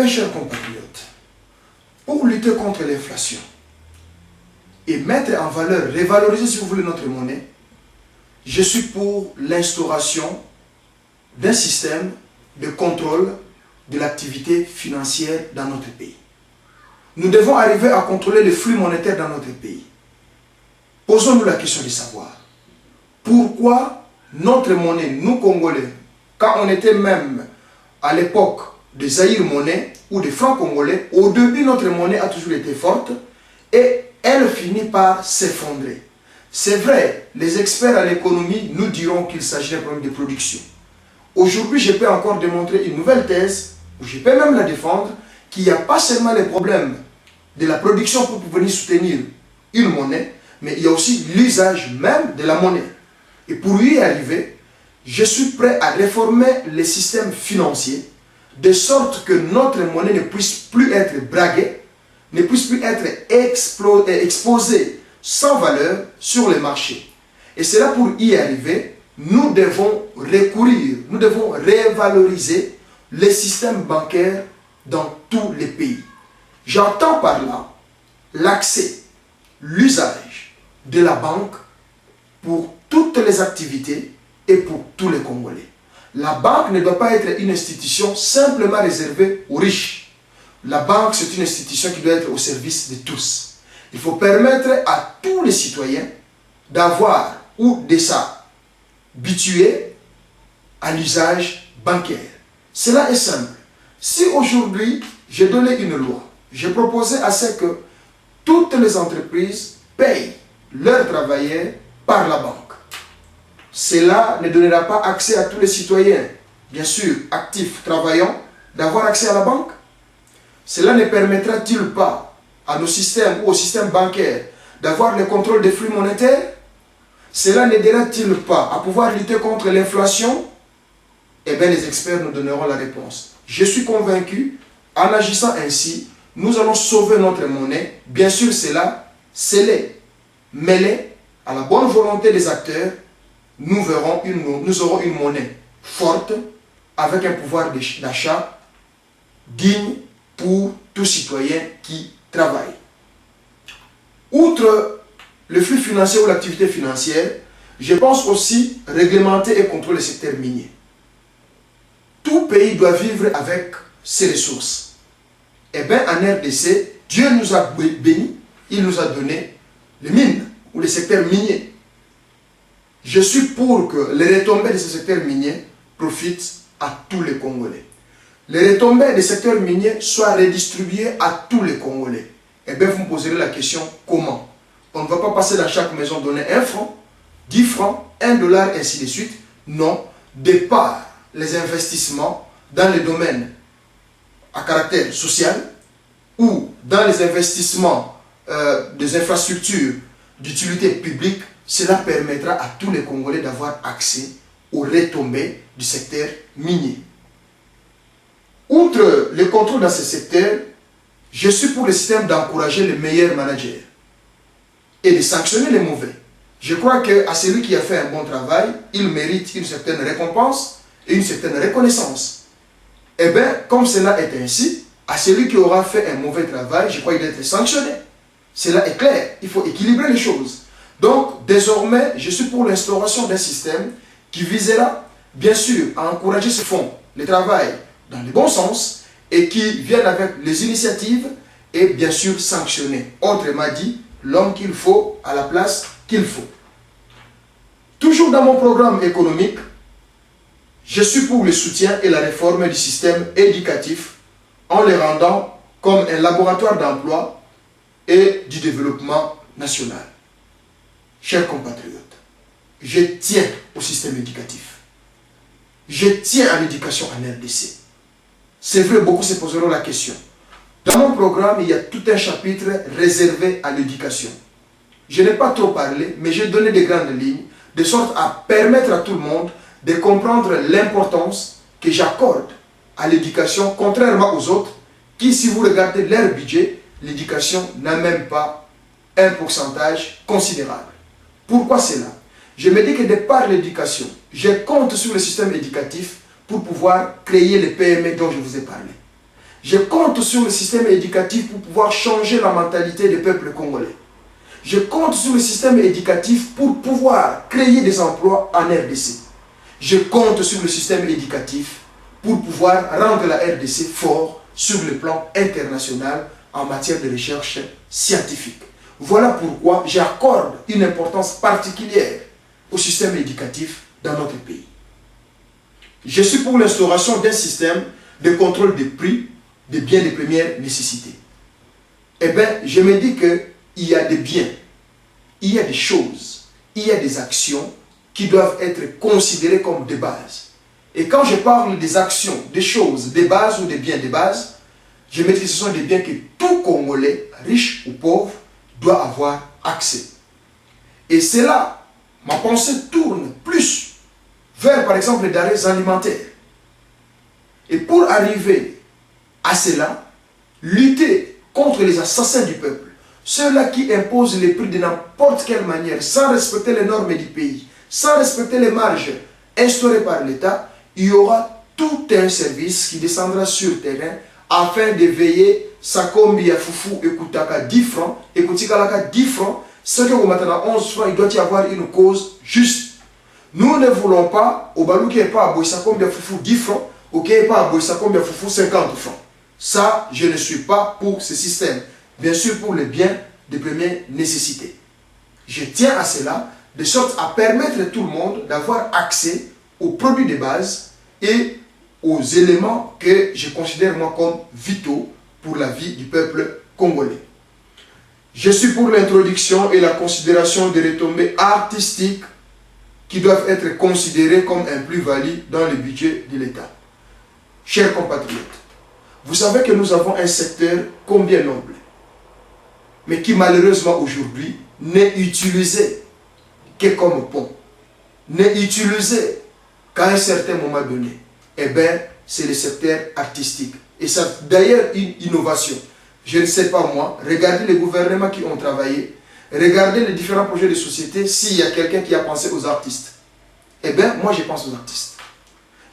bien, chers compatriotes, pour lutter contre l'inflation et mettre en valeur, revaloriser si vous voulez notre monnaie, je suis pour l'instauration d'un système de contrôle de l'activité financière dans notre pays. Nous devons arriver à contrôler les flux monétaires dans notre pays. Posons-nous la question de savoir pourquoi notre monnaie, nous Congolais, quand on était même à l'époque de Zaïre monnaie ou des francs congolais, au début notre monnaie a toujours été forte et elle finit par s'effondrer. C'est vrai, les experts à l'économie nous diront qu'il s'agit d'un problème de production. Aujourd'hui, je peux encore démontrer une nouvelle thèse, ou je peux même la défendre, qu'il n'y a pas seulement les problèmes de la production pour venir soutenir une monnaie, mais il y a aussi l'usage même de la monnaie. Et pour y arriver, je suis prêt à réformer les systèmes financiers de sorte que notre monnaie ne puisse plus être braguée, ne puisse plus être exposée sans valeur sur les marchés. Et c'est là pour y arriver, nous devons recourir, nous devons revaloriser les systèmes bancaires dans tous les pays. J'entends par là l'accès, l'usage de la banque pour toutes les activités et pour tous les Congolais. La banque ne doit pas être une institution simplement réservée aux riches. La banque, c'est une institution qui doit être au service de tous. Il faut permettre à tous les citoyens d'avoir ou de s'habituer à l'usage bancaire. Cela est simple. Si aujourd'hui, j'ai donné une loi, j'ai proposé à ce que toutes les entreprises payent leurs travailleurs par la banque. Cela ne donnera pas accès à tous les citoyens, bien sûr, actifs, travaillants, d'avoir accès à la banque. Cela ne permettra-t-il pas à nos systèmes ou au système bancaire d'avoir le contrôle des flux monétaires? Cela n'aidera-t-il pas à pouvoir lutter contre l'inflation? Eh bien, les experts nous donneront la réponse. Je suis convaincu, en agissant ainsi, nous allons sauver notre monnaie. Bien sûr, cela, scellé, mêlé à la bonne volonté des acteurs, nous aurons une monnaie forte, avec un pouvoir d'achat digne pour tout citoyen qui travaille. Outre le flux financier ou l'activité financière, je pense aussi réglementer et contrôler le secteur minier. Tout pays doit vivre avec ses ressources. Eh bien, en RDC, Dieu nous a bénis, il nous a donné les mines ou le secteur minier. Je suis pour que les retombées de ce secteur minier profitent à tous les Congolais. Les retombées des secteurs miniers soient redistribuées à tous les Congolais. Eh bien, vous me poserez la question, comment? On ne va pas passer dans chaque maison donner 1 franc, 10 francs, 1 dollar, ainsi de suite. Non, de par les investissements dans les domaines à caractère social ou dans les investissements des infrastructures d'utilité publique, cela permettra à tous les Congolais d'avoir accès aux retombées du secteur minier. Outre le contrôle dans ce secteur, je suis pour le système d'encourager les meilleurs managers et de sanctionner les mauvais. Je crois qu'à celui qui a fait un bon travail, il mérite une certaine récompense et une certaine reconnaissance. Eh bien, comme cela est ainsi, à celui qui aura fait un mauvais travail, je crois qu'il doit être sanctionné. Cela est clair, il faut équilibrer les choses. Donc, désormais, je suis pour l'instauration d'un système qui visera, bien sûr, à encourager ce fonds, le travail dans le bon sens, et qui vienne avec les initiatives et, bien sûr, sanctionner. Autrement dit, l'homme qu'il faut à la place qu'il faut. Toujours dans mon programme économique, je suis pour le soutien et la réforme du système éducatif en le rendant comme un laboratoire d'emploi et du développement national. Chers compatriotes, je tiens au système éducatif. Je tiens à l'éducation en RDC. C'est vrai, beaucoup se poseront la question. Dans mon programme, il y a tout un chapitre réservé à l'éducation. Je n'ai pas trop parlé, mais j'ai donné des grandes lignes, de sorte à permettre à tout le monde de comprendre l'importance que j'accorde à l'éducation, contrairement aux autres, qui, si vous regardez leur budget, l'éducation n'a même pas un pourcentage considérable. Pourquoi cela? Je me dis que de par l'éducation, je compte sur le système éducatif pour pouvoir créer les PME dont je vous ai parlé. Je compte sur le système éducatif pour pouvoir changer la mentalité des peuples congolais. Je compte sur le système éducatif pour pouvoir créer des emplois en RDC. Je compte sur le système éducatif pour pouvoir rendre la RDC fort sur le plan international en matière de recherche scientifique. Voilà pourquoi j'accorde une importance particulière au système éducatif dans notre pays. Je suis pour l'instauration d'un système de contrôle des prix des biens de première nécessité. Eh bien, je me dis qu'il y a des biens, il y a des choses, il y a des actions qui doivent être considérées comme des bases. Et quand je parle des actions, des choses, des bases ou des biens de base, je me dis que ce sont des biens que tout Congolais, riche ou pauvre, doit avoir accès. Et c'est là, ma pensée tourne plus vers, par exemple, les denrées alimentaires. Et pour arriver à cela, lutter contre les assassins du peuple, ceux-là qui imposent les prix de n'importe quelle manière, sans respecter les normes du pays, sans respecter les marges instaurées par l'État, il y aura tout un service qui descendra sur le terrain afin de veiller Sakombi ya Foufou écoutaka 10 francs, écoutika 10 francs, ce que vous mettez à 11 francs, il doit y avoir une cause juste. Nous ne voulons pas, au balou qui n'est pas à Sakombi ya Foufou 10 francs, ou qui n'est pas à Sakombi ya Foufou 50 francs. Ça, je ne suis pas pour ce système. Bien sûr, pour les biens de première nécessité. Je tiens à cela, de sorte à permettre à tout le monde d'avoir accès aux produits de base et aux éléments que je considère moi comme vitaux pour la vie du peuple congolais. Je suis pour l'introduction et la considération des retombées artistiques qui doivent être considérées comme un plus-value dans le budget de l'État. Chers compatriotes, vous savez que nous avons un secteur combien noble, mais qui malheureusement aujourd'hui n'est utilisé que comme pont, n'est utilisé qu'à un certain moment donné. Eh bien, c'est le secteur artistique. Et c'est d'ailleurs une innovation. Je ne sais pas moi, regardez les gouvernements qui ont travaillé, regardez les différents projets de société, s'il y a quelqu'un qui a pensé aux artistes. Eh bien, moi je pense aux artistes.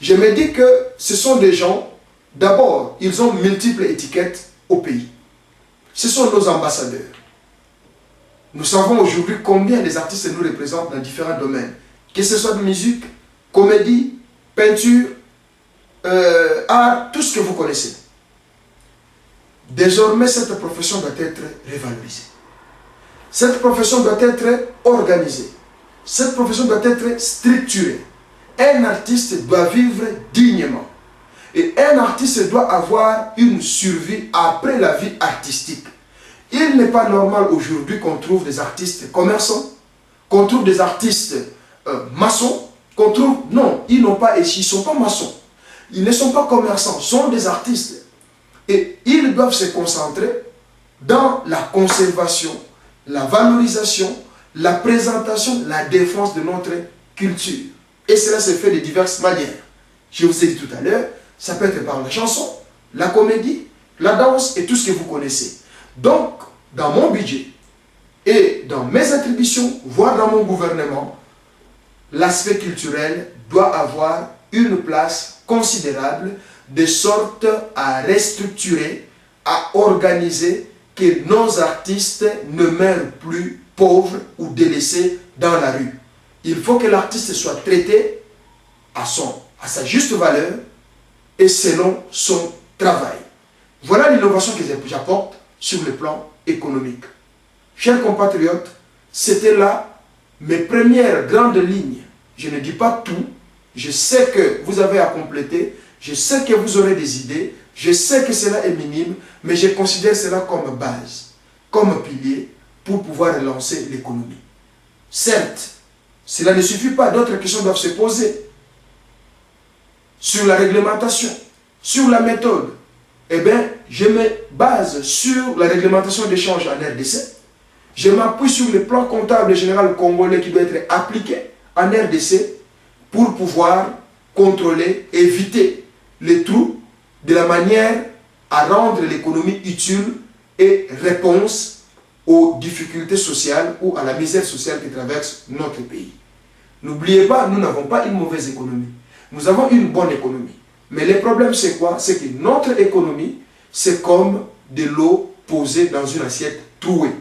Je me dis que ce sont des gens, d'abord, ils ont multiples étiquettes au pays. Ce sont nos ambassadeurs. Nous savons aujourd'hui combien les artistes nous représentent dans différents domaines. Que ce soit de musique, comédie, peinture, art, tout ce que vous connaissez. Désormais, cette profession doit être révalorisée. Cette profession doit être organisée. Cette profession doit être structurée. Un artiste doit vivre dignement. Et un artiste doit avoir une survie après la vie artistique. Il n'est pas normal aujourd'hui qu'on trouve des artistes commerçants, qu'on trouve des artistes maçons, qu'on trouve... Non, ils n'ont pas, ils ne sont pas maçons. Ils ne sont pas commerçants, sont des artistes. Et ils doivent se concentrer dans la conservation, la valorisation, la présentation, la défense de notre culture. Et cela se fait de diverses manières. Je vous ai dit tout à l'heure, ça peut être par la chanson, la comédie, la danse et tout ce que vous connaissez. Donc, dans mon budget et dans mes attributions, voire dans mon gouvernement, l'aspect culturel doit avoir une place considérable de sorte à restructurer, à organiser que nos artistes ne meurent plus pauvres ou délaissés dans la rue. Il faut que l'artiste soit traité à sa juste valeur et selon son travail. Voilà l'innovation que j'apporte sur le plan économique. Chers compatriotes, c'était là mes premières grandes lignes. Je ne dis pas tout. Je sais que vous avez à compléter. Je sais que vous aurez des idées. Je sais que cela est minime, mais je considère cela comme base, comme pilier pour pouvoir relancer l'économie. Certes, cela ne suffit pas. D'autres questions doivent se poser sur la réglementation, sur la méthode. Eh bien, je me base sur la réglementation d'échange en RDC. Je m'appuie sur le plan comptable général congolais qui doit être appliqué en RDC pour pouvoir contrôler, éviter les trous de la manière à rendre l'économie utile et réponse aux difficultés sociales ou à la misère sociale qui traverse notre pays. N'oubliez pas, nous n'avons pas une mauvaise économie. Nous avons une bonne économie. Mais le problème, c'est quoi? C'est que notre économie c'est comme de l'eau posée dans une assiette trouée.